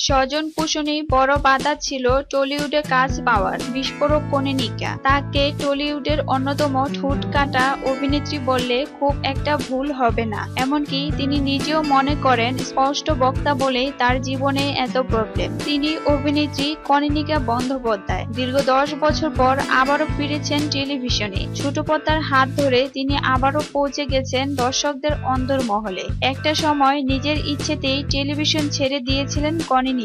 স্বজন পোষণেই বড় বাধা ছিল টলিউডে কাজ পাওয়ার। বিস্ফোরক কনীনিকা। তাকে টলিউডের অন্যতম ঠোঁট কাটা অভিনেত্রী বললে খুব একটা ভুল হবে না। এমনকি তিনি নিজেও মনে করেন স্পষ্ট বক্তা বলেই তার জীবনে এত প্রবলেম। তিনি অভিনেত্রী কনীনিকা বন্দ্যোপাধ্যায়। দীর্ঘ 10 বছর পর আবারও ফিরেছেন টেলিভিশনে। ছোট পর্দার হাত ধরে তিনি আবারও পৌঁছে গেছেন দর্শকদের অন্তর্মহলে। একটা সময় নিজের ইচ্ছেতেই টেলিভিশন ছেড়ে দিয়েছিলেন কনীনিকা।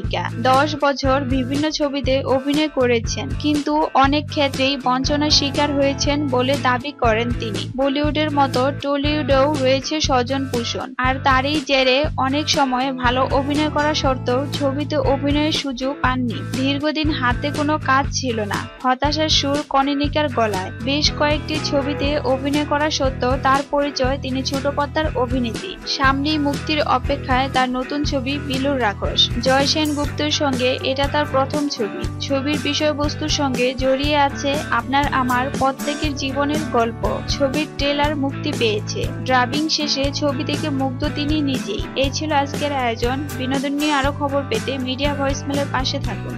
10 বছর বিভিন্ন ছবিতে অভিনয় করেছেন, কিন্তু অনেক ক্ষেত্রেই বঞ্চনার শিকার হয়েছেন বলে দাবি করেন তিনি। বলিউডের মতো টলিউডেও রয়েছে স্বজন পোষণ, আর তারই জেরে অনেক সময় ভালো অভিনয় করা সত্ত্বেও ছবিতে অভিনয়ের সুযোগ পাননি। দীর্ঘদিন হাতে কোনো কাজ ছিল না, হতাশার সুর কনীনিকার গলায়। বেশ কয়েকটি ছবিতে অভিনয় করা সত্ত্বেও তার পরিচয় তিনি ছোট পর্দার অভিনেত্রী। সামনেই মুক্তির অপেক্ষায় তার নতুন ছবি বিলুর রাক্ষস। জয় সেনগুপ্তের সঙ্গে এটা তার প্রথম ছবি। ছবির বিষয়বস্তুর সঙ্গে জড়িয়ে আছে আপনার আমার প্রত্যেকের জীবনের গল্প। ছবির ট্রেলার মুক্তি পেয়েছে। ড্রাবিং শেষে ছবি দেখে মুগ্ধ তিনি নিজেই। এই ছিল আজকের আয়োজন। বিনোদন নিয়ে আরো খবর পেতে মিডিয়া ভয়েসমেলের পাশে থাকুন।